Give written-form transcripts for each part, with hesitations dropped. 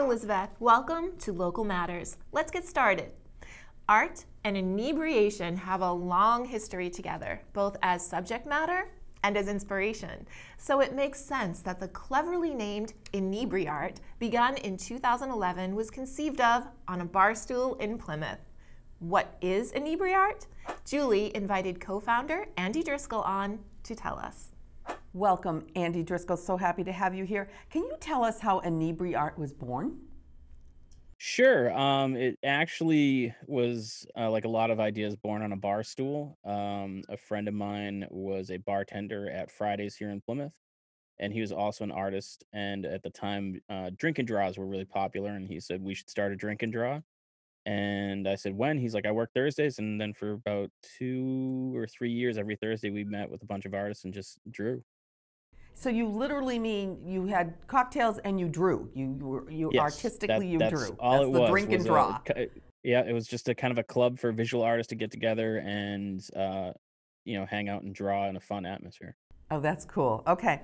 Elizabeth. Welcome to Local Matters. Let's get started. Art and inebriation have a long history together, both as subject matter and as inspiration. So it makes sense that the cleverly named Ebriart, begun in 2011, was conceived of on a bar stool in Plymouth. What is Ebriart? Julie invited co-founder Andy Driscoll on to tell us. Welcome, Andy Driscoll. So happy to have you here. Can you tell us how Ebriart was born? Sure. It actually was like a lot of ideas born on a bar stool. A friend of mine was a bartender at Fridays here in Plymouth, and he was also an artist. And at the time, drink and draws were really popular, and he said we should start a drink and draw. And I said, when? He's like, I work Thursdays. And then for about 2 or 3 years, every Thursday, we met with a bunch of artists and just drew. So you literally mean you had cocktails and you drew. You Yes, artistically you that's drew. all That's it the drink and was a draw. yeah, it was just a kind of a club for visual artists to get together and hang out and draw in a fun atmosphere. Oh, that's cool. Okay.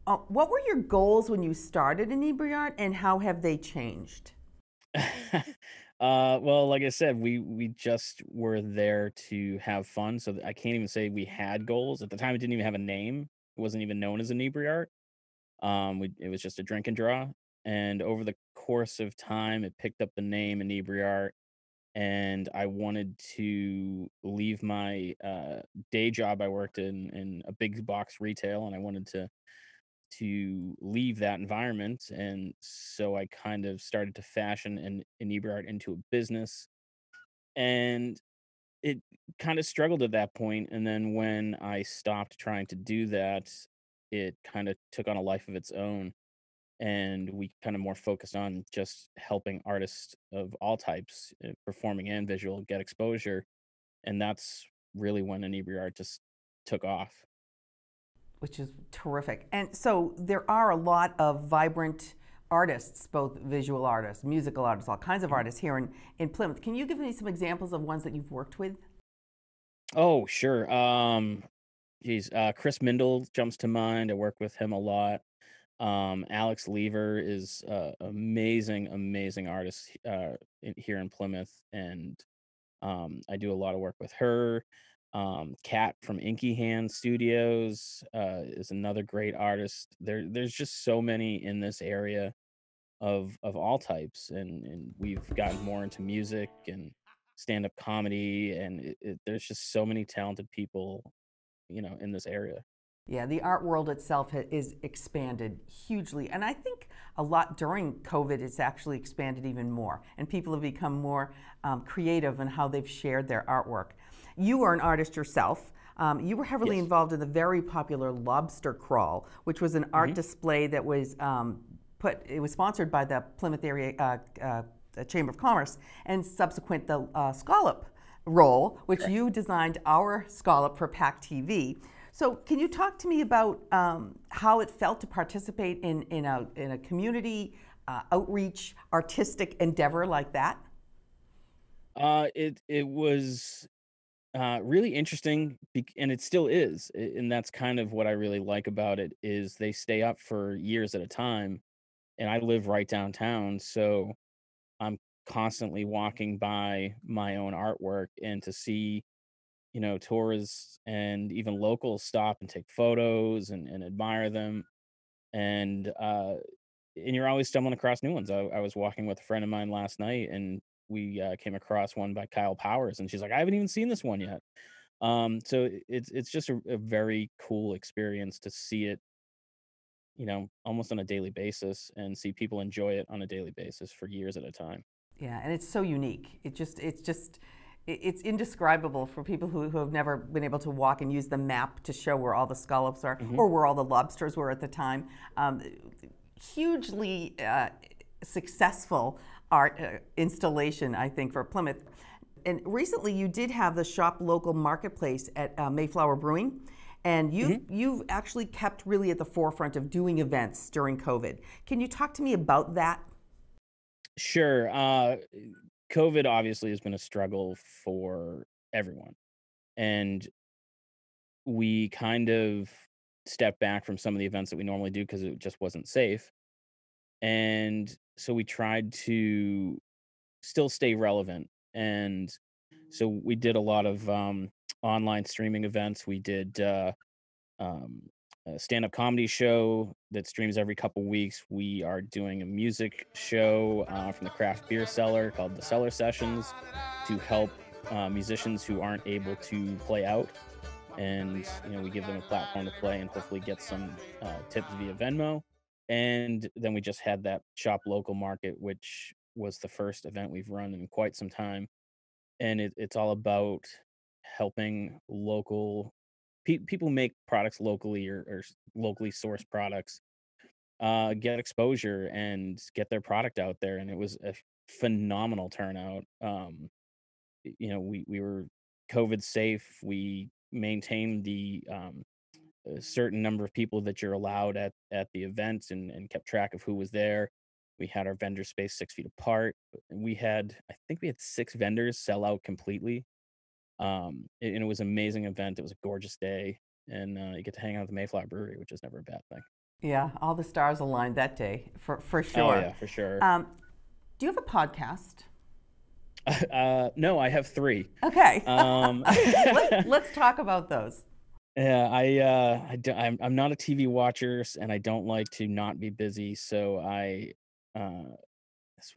What were your goals when you started Ebriart, and how have they changed? Well, like I said, we just were there to have fun, so I can't even say we had goals. At the time, it didn't even have a name. It wasn't even known as Inebriart. It was just a drink and draw, and over the course of time, it picked up the name Inebriart, and I wanted to leave my day job. I worked in a big box retail, and I wanted to leave that environment, and so I kind of started to fashion an Inebriart into a business, and it kind of struggled at that point. And then when I stopped trying to do that, it kind of took on a life of its own, and we kind of more focused on just helping artists of all types, performing and visual, get exposure. And that's really when Inebriart just took off. Which is terrific. And so there are a lot of vibrant artists, both visual artists, musical artists, all kinds of Mhm. artists here in Plymouth. Can you give me some examples of ones that you've worked with? Oh, sure. Chris Mindle jumps to mind. I work with him a lot. Alex Lever is amazing artist here in Plymouth, and I do a lot of work with her. Kat from Inky Hand Studios is another great artist. There's just so many in this area of all types, and we've gotten more into music and stand-up comedy, and there's just so many talented people, in this area. Yeah, the art world itself is expanded hugely. And I think a lot during COVID, it's actually expanded even more. And people have become more creative in how they've shared their artwork. You are an artist yourself. You were heavily Yes. involved in the very popular Lobster Crawl, which was an art Hmm. display that was it was sponsored by the Plymouth area Chamber of Commerce, and subsequent the scallop roll, which Correct. you designed our scallop for PAC TV. So, can you talk to me about how it felt to participate in a community outreach artistic endeavor like that? It was really interesting, and it still is, and that's kind of what I really like about it is they stay up for years at a time, and I live right downtown, so I'm constantly walking by my own artwork, and to see, tourists and even locals stop and take photos and admire them, and you're always stumbling across new ones. I was walking with a friend of mine last night, and we came across one by Kyle Powers, and she's like, I haven't even seen this one yet. So it's just a very cool experience to see it, almost on a daily basis, and see people enjoy it on a daily basis for years at a time. Yeah, and it's so unique. It's indescribable for people who have never been able to walk and use the map to show where all the scallops are Hmm. or where all the lobsters were at the time. Hugely successful art installation, I think, for Plymouth. And recently, you did have the Shop Local Marketplace at Mayflower Brewing, and you've actually kept really at the forefront of doing events during COVID. Can you talk to me about that? Sure. COVID obviously has been a struggle for everyone, and we kind of stepped back from some of the events that we normally do because it just wasn't safe. And so we tried to still stay relevant. And so we did a lot of online streaming events. We did um, a stand-up comedy show that streams every couple weeks. We are doing a music show from the craft beer cellar called the Cellar Sessions to help musicians who aren't able to play out. And we give them a platform to play and hopefully get some tips via Venmo. And then we just had that shop local market, which was the first event we've run in quite some time. And it's all about helping local people make products locally, or locally sourced products, get exposure and get their product out there. And it was a phenomenal turnout. We were COVID safe. We maintained the a certain number of people that you're allowed at the events, and kept track of who was there. We had our vendor space 6 feet apart. And I think we had 6 vendors sell out completely. And it was an amazing event. It was a gorgeous day, and you get to hang out at the Mayflower Brewery, which is never a bad thing. Yeah, all the stars aligned that day, for Oh sure. yeah, for sure. Do you have a podcast? No, I have 3. Okay. Um, Let's talk about those. Yeah, I'm not a TV watcher, and I don't like to not be busy. So uh,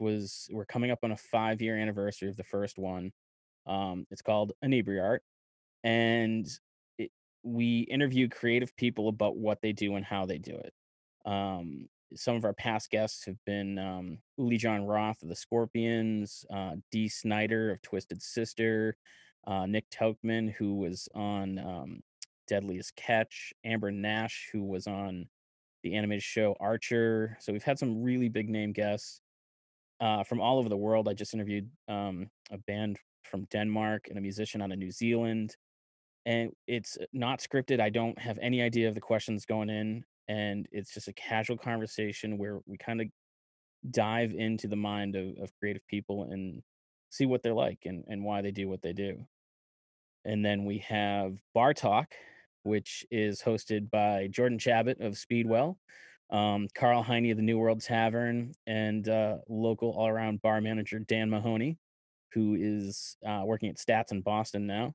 we're coming up on a 5-year anniversary of the first one. It's called Ebriart, and it, we interview creative people about what they do and how they do it. Um, some of our past guests have been Uli John Roth of the Scorpions, Dee Snider of Twisted Sister, Nick Tauchman, who was on Deadliest Catch, Amber Nash, who was on the animated show Archer. So we've had some really big name guests from all over the world. I just interviewed a band from Denmark and a musician out of New Zealand. And it's not scripted. I don't have any idea of the questions going in. And it's just a casual conversation where we kind of dive into the mind of creative people and see what they're like, and why they do what they do. And then we have Bar Talk, which is hosted by Jordan Chabot of Speedwell, Carl Heine of the New World Tavern, and local all around bar manager Dan Mahoney, who is working at Stats in Boston now,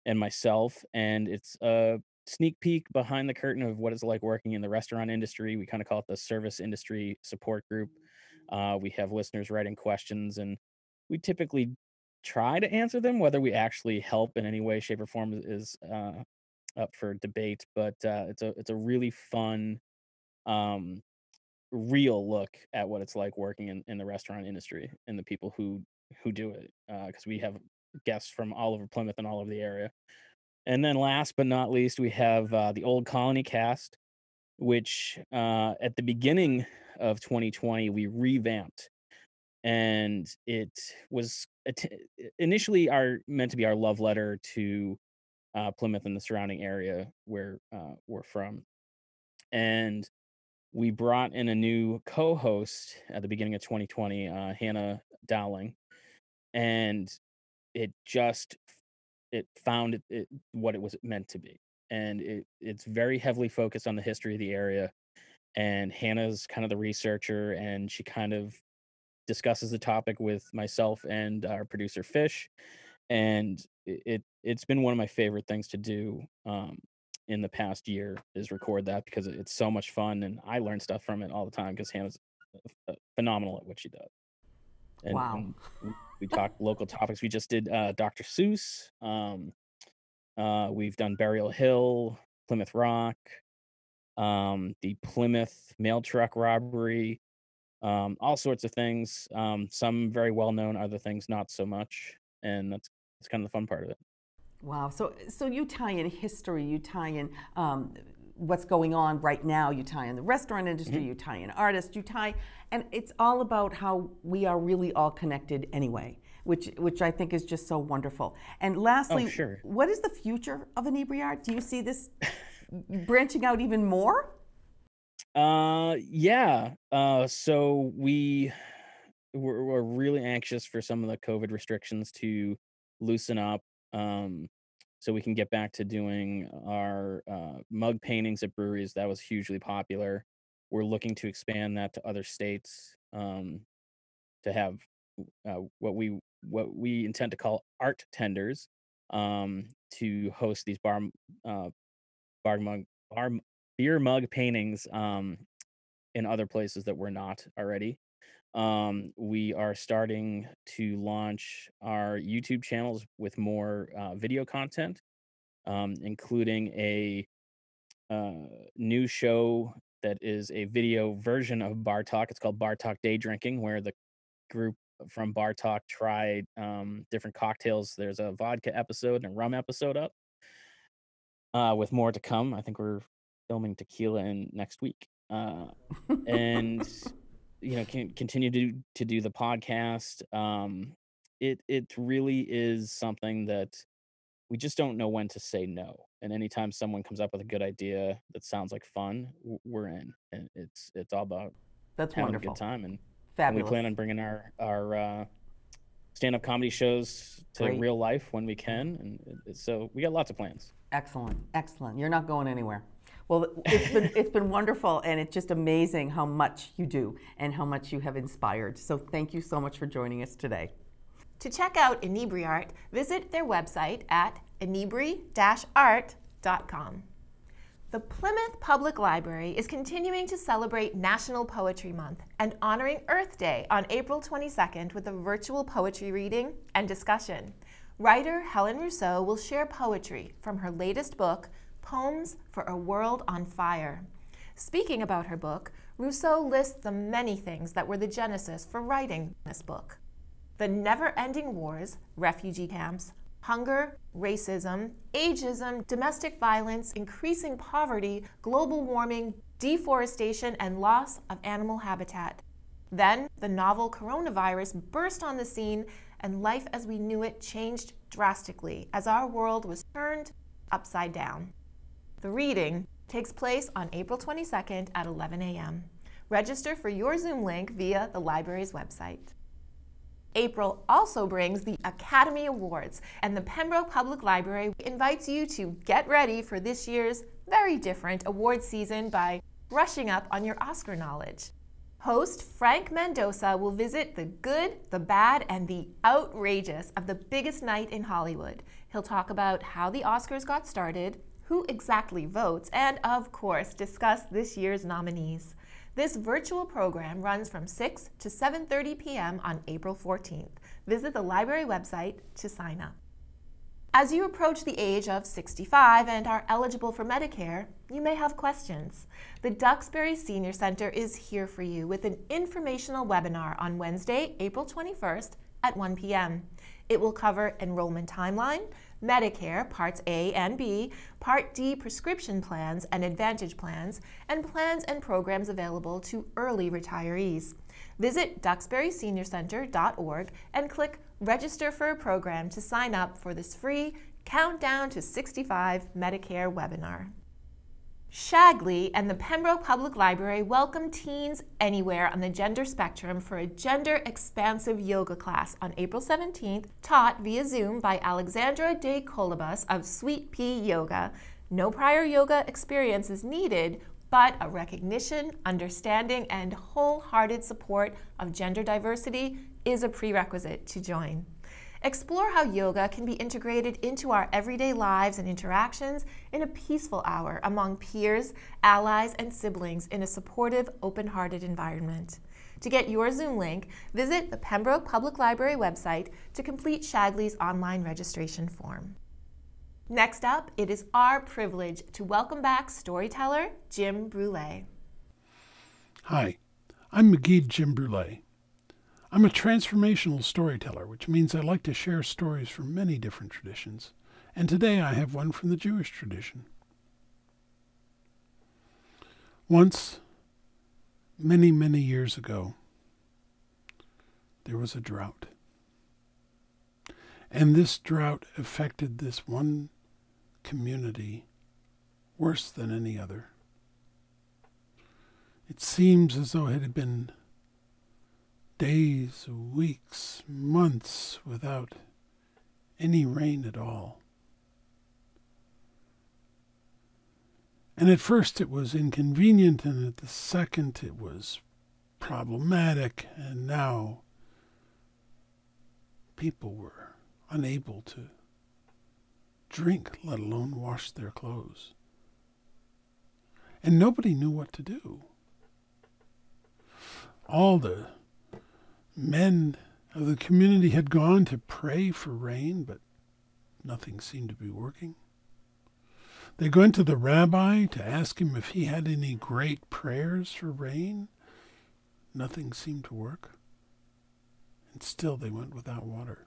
and myself. And it's a sneak peek behind the curtain of what it's like working in the restaurant industry. We kind of call it the service industry support group. We have listeners writing questions, and we typically try to answer them. Whether we actually help in any way, shape, or form is up for debate. But it's a really fun, um, real look at what it's like working in the restaurant industry and the people who do it. Because we have guests from all over Plymouth and all over the area. And then last but not least, we have the Old Colony cast, which at the beginning of 2020 we revamped, and it was initially meant to be our love letter to Plymouth and the surrounding area where we're from. And we brought in a new co-host at the beginning of 2020, Hannah Dowling, and it just it found what it was meant to be. And it's very heavily focused on the history of the area. And Hannah's kind of the researcher, and she kind of discusses the topic with myself and our producer Fish. And it's been one of my favorite things to do in the past year, is record that, because it's so much fun, and I learn stuff from it all the time because Hannah's phenomenal at what she does. and Wow. and we talk local topics. We just did Dr. Seuss. We've done Burial Hill, Plymouth Rock, the Plymouth mail truck robbery, all sorts of things. Some very well known, other things not so much, and that's kind of the fun part of it. Wow. So you tie in history, you tie in what's going on right now, you tie in the restaurant industry, you tie in artists, and it's all about how we are really all connected anyway, which I think is just so wonderful. And lastly, Oh, sure. what is the future of Inebriart? Do you see this branching out even more? Yeah. So we're really anxious for some of the COVID restrictions to loosen up, so we can get back to doing our mug paintings at breweries. That was hugely popular. we're looking to expand that to other states, to have what we intend to call art tenders, to host these uh, bar mug bar beer mug paintings, in other places that we're not already. We are starting to launch our YouTube channels with more video content, including a uh, new show that is a video version of Bar Talk. It's called Bar Talk Day Drinking, where the group from Bar Talk tried different cocktails. There's a vodka episode and a rum episode up, with more to come. I think we're filming tequila in next week. And can continue to do the podcast. It really is something that we just don't know when to say no. And anytime someone comes up with a good idea that sounds like fun, we're in. And it's all about That's having wonderful. a good time. And we Fabulous. plan on bringing our stand-up comedy shows to Great. real life when we can. And so we got lots of plans. Excellent, excellent. You're not going anywhere. Well, it's been wonderful, and it's just amazing how much you do and how much you have inspired. So thank you so much for joining us today. To check out Ebriart, visit their website at inebri-art.com. The Plymouth Public Library is continuing to celebrate National Poetry Month and honoring Earth Day on April 22nd with a virtual poetry reading and discussion. Writer Helen Rousseau will share poetry from her latest book, Poems for a World on Fire. Speaking about her book, Rousseau lists the many things that were the genesis for writing this book. The never-ending wars, refugee camps, hunger, racism, ageism, domestic violence, increasing poverty, global warming, deforestation, and loss of animal habitat. Then, the novel coronavirus burst on the scene, and life as we knew it changed drastically as our world was turned upside down. The reading takes place on April 22nd at 11 a.m. Register for your Zoom link via the library's website. April also brings the Academy Awards, and the Pembroke Public Library invites you to get ready for this year's very different award season by brushing up on your Oscar knowledge. Host Frank Mendoza will visit the good, the bad, and the outrageous of the biggest night in Hollywood. He'll talk about how the Oscars got started, who exactly votes, and of course, discuss this year's nominees. This virtual program runs from 6 to 7:30 p.m. on April 14th. Visit the library website to sign up. As you approach the age of 65 and are eligible for Medicare, you may have questions. The Duxbury Senior Center is here for you with an informational webinar on Wednesday, April 21st at 1 p.m. It will cover enrollment timeline, Medicare Parts A and B, Part D prescription plans and Advantage plans, and plans and programs available to early retirees. Visit duxburyseniorcenter.org and click Register for a Program to sign up for this free Countdown to 65 Medicare webinar. Shagley and the Pembroke Public Library welcome teens anywhere on the gender spectrum for a gender-expansive yoga class on April 17th, taught via Zoom by Alexandra de Colibus of Sweet Pea Yoga. No prior yoga experience is needed, but a recognition, understanding, and wholehearted support of gender diversity is a prerequisite to join. Explore how yoga can be integrated into our everyday lives and interactions in a peaceful hour among peers, allies, and siblings in a supportive, open-hearted environment. To get your Zoom link, visit the Pembroke Public Library website to complete Shagley's online registration form. Next up, it is our privilege to welcome back storyteller Jim Brule. Hi, I'm McGee Jim Brule. I'm a transformational storyteller, which means I like to share stories from many different traditions, and today I have one from the Jewish tradition. Once, many, many years ago, there was a drought. And this drought affected this one community worse than any other. It seems as though it had been days, weeks, months without any rain at all. And at first it was inconvenient, and at the second it was problematic, and now people were unable to drink, let alone wash their clothes. And nobody knew what to do. All the men of the community had gone to pray for rain, but nothing seemed to be working. They went to the rabbi to ask him if he had any great prayers for rain. Nothing seemed to work. And still they went without water.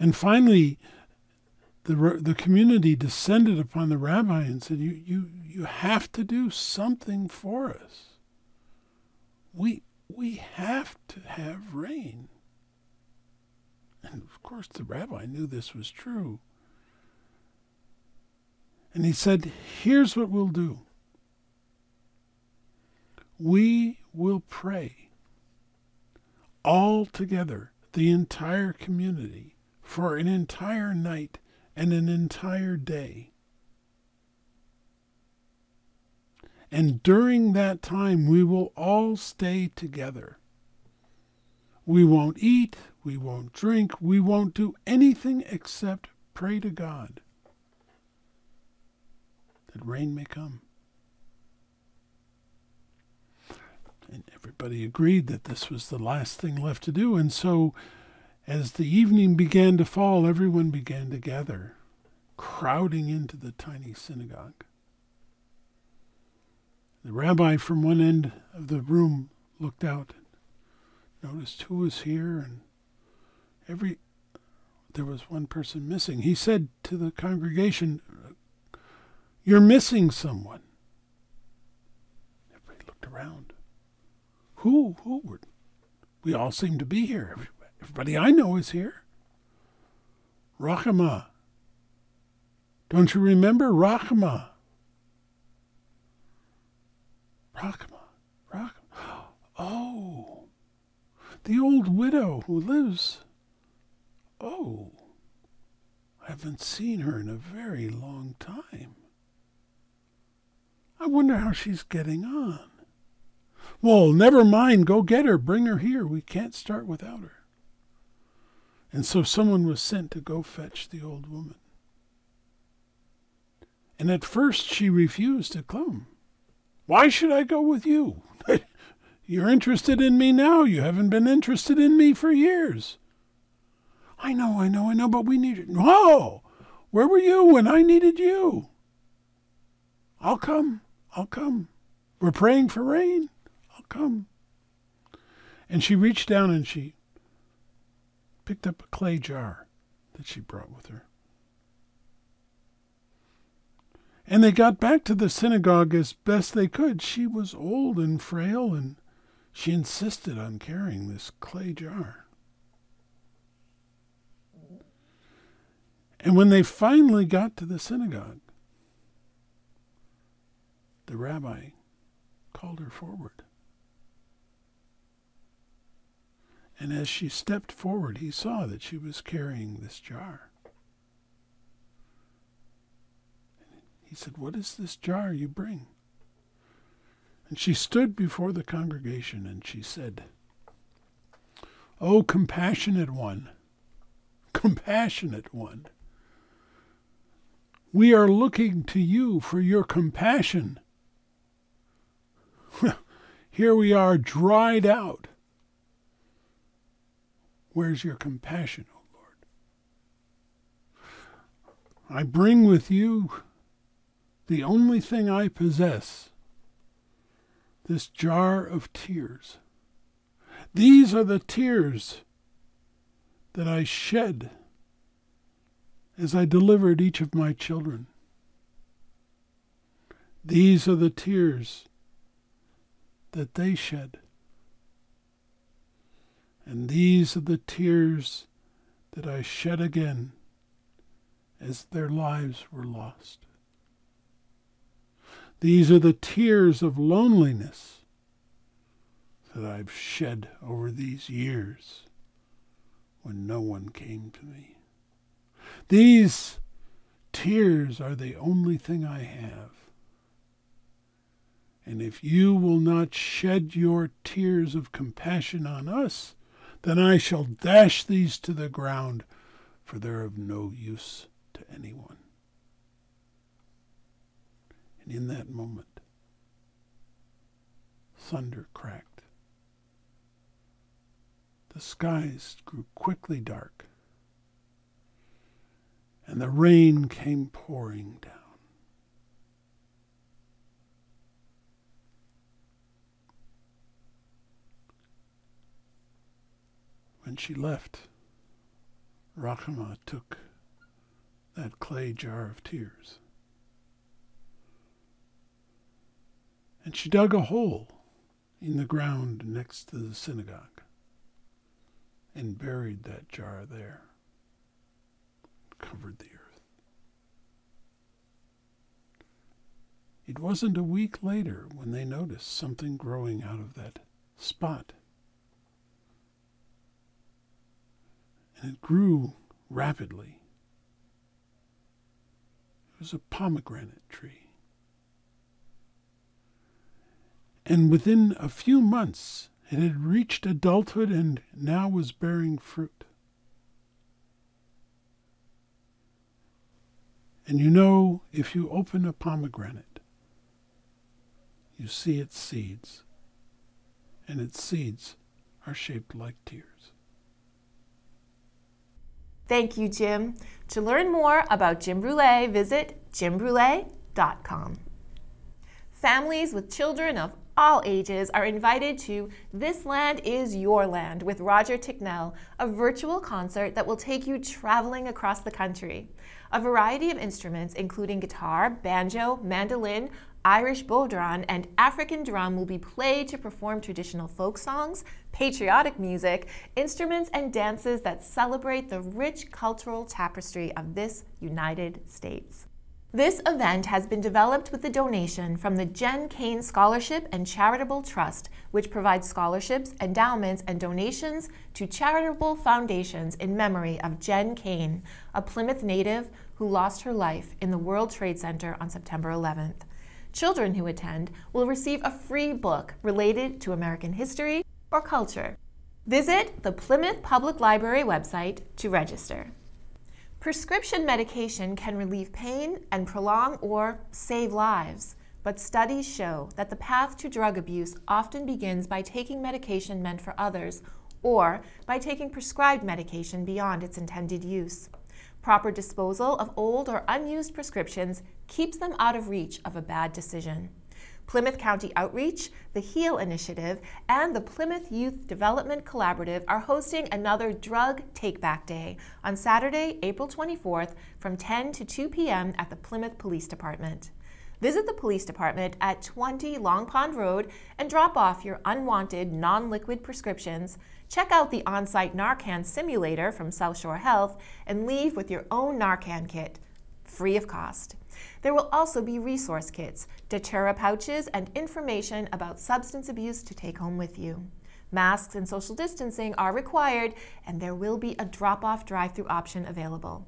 And finally, the community descended upon the rabbi and said, you have to do something for us. We have to have rain. And of course the rabbi knew this was true. And he said, here's what we'll do. We will pray all together, the entire community, for an entire night and an entire day. And during that time, we will all stay together. We won't eat, we won't drink, we won't do anything except pray to God that rain may come. And everybody agreed that this was the last thing left to do. And so, as the evening began to fall, everyone began to gather, crowding into the tiny synagogue. The rabbi from one end of the room looked out and noticed who was here, and there was one person missing. He said to the congregation, "You're missing someone." Everybody looked around. Who? We all seem to be here. Everybody I know is here. Rachama. Don't you remember Rachama? Rachama. Oh, the old widow who lives. Oh, I haven't seen her in a very long time. I wonder how she's getting on. Well, never mind, go get her, bring her here. We can't start without her. And so someone was sent to go fetch the old woman. And at first she refused to come. Why should I go with you? You're interested in me now. You haven't been interested in me for years. I know, but we need you. No! Where were you when I needed you? I'll come. We're praying for rain. I'll come. And she reached down and she picked up a clay jar that she brought with her. And they got back to the synagogue as best they could. She was old and frail, and she insisted on carrying this clay jar. And when they finally got to the synagogue, the rabbi called her forward. And as she stepped forward, he saw that she was carrying this jar. He said, "What is this jar you bring?" And she stood before the congregation and she said, "Oh, compassionate one, we are looking to you for your compassion. Here we are, dried out. Where's your compassion, O Lord? I bring with you the only thing I possess, this jar of tears. These are the tears that I shed as I delivered each of my children. These are the tears that they shed. And these are the tears that I shed again as their lives were lost. These are the tears of loneliness that I've shed over these years when no one came to me. These tears are the only thing I have. And if you will not shed your tears of compassion on us, then I shall dash these to the ground, for they're of no use to anyone. And in that moment, thunder cracked. The skies grew quickly dark, and the rain came pouring down. When she left, Rachma took that clay jar of tears, and she dug a hole in the ground next to the synagogue and buried that jar there, covered the earth. It wasn't a week later when they noticed something growing out of that spot. And it grew rapidly. It was a pomegranate tree. And within a few months, it had reached adulthood and now was bearing fruit. And you know, if you open a pomegranate, you see its seeds, and its seeds are shaped like tears. Thank you, Jim. To learn more about Jim Brule, visit jimbrule.com. Families with children of all ages are invited to This Land Is Your Land with Roger Ticknell, a virtual concert that will take you traveling across the country. A variety of instruments, including guitar, banjo, mandolin, Irish bodhrán, and African drum will be played to perform traditional folk songs, patriotic music, instruments, and dances that celebrate the rich cultural tapestry of this United States. This event has been developed with a donation from the Jen Kane Scholarship and Charitable Trust, which provides scholarships, endowments, and donations to charitable foundations in memory of Jen Kane, a Plymouth native who lost her life in the World Trade Center on September 11th. Children who attend will receive a free book related to American history or culture. Visit the Plymouth Public Library website to register. Prescription medication can relieve pain and prolong or save lives, but studies show that the path to drug abuse often begins by taking medication meant for others or by taking prescribed medication beyond its intended use. Proper disposal of old or unused prescriptions keeps them out of reach of a bad decision. Plymouth County Outreach, the HEAL Initiative, and the Plymouth Youth Development Collaborative are hosting another Drug Take-Back Day on Saturday, April 24th from 10 to 2 p.m. at the Plymouth Police Department. Visit the police department at 20 Long Pond Road and drop off your unwanted non-liquid prescriptions, check out the on-site Narcan simulator from South Shore Health, and leave with your own Narcan kit, free of cost. There will also be resource kits, Datura pouches, and information about substance abuse to take home with you. Masks and social distancing are required, and there will be a drop-off drive-through option available.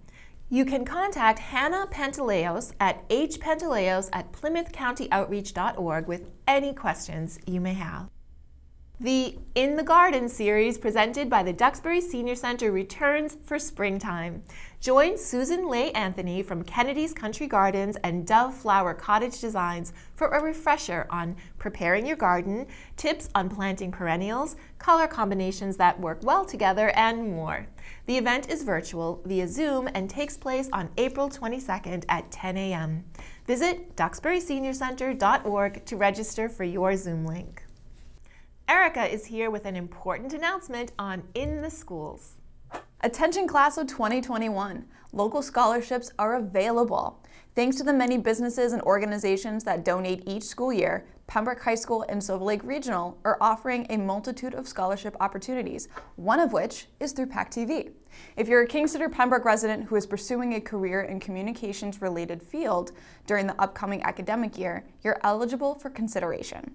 You can contact Hannah Pantaleos at hpantaleos@plymouthcountyoutreach.org with any questions you may have. The In the Garden series presented by the Duxbury Senior Center returns for springtime. Join Susan Leigh Anthony from Kennedy's Country Gardens and Dove Flower Cottage Designs for a refresher on preparing your garden, tips on planting perennials, color combinations that work well together, and more. The event is virtual via Zoom and takes place on April 22nd at 10 a.m. Visit duxburyseniorcenter.org to register for your Zoom link. Erika is here with an important announcement on In the Schools. Attention class of 2021, local scholarships are available. Thanks to the many businesses and organizations that donate each school year, Pembroke High School and Silver Lake Regional are offering a multitude of scholarship opportunities, one of which is through PAC TV. If you're a Kingston or Pembroke resident who is pursuing a career in communications-related field during the upcoming academic year, you're eligible for consideration.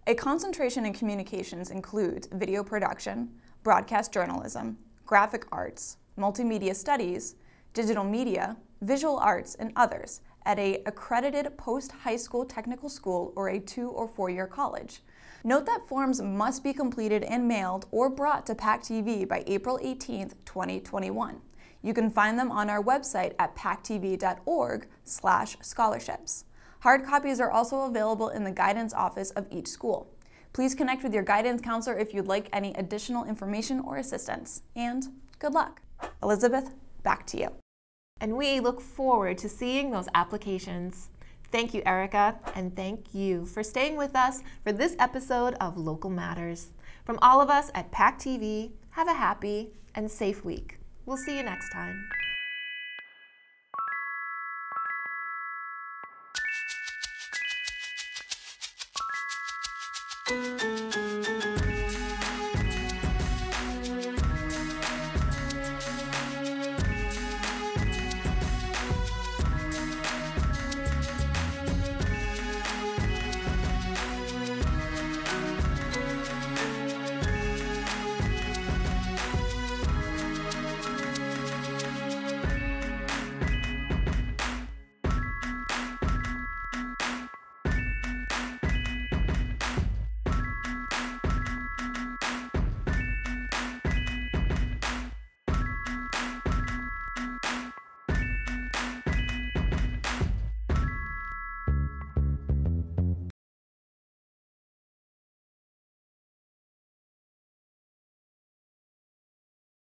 A concentration in communications includes video production, broadcast journalism, graphic arts, multimedia studies, digital media, visual arts, and others at a accredited post-high school technical school or a 2- or 4-year college. Note that forms must be completed and mailed or brought to PAC TV by April 18, 2021. You can find them on our website at pactv.org/scholarships. Hard copies are also available in the guidance office of each school. Please connect with your guidance counselor if you'd like any additional information or assistance. And good luck. Elizabeth, back to you. And we look forward to seeing those applications. Thank you, Erika, and thank you for staying with us for this episode of Local Matters. From all of us at PAC TV, have a happy and safe week. We'll see you next time.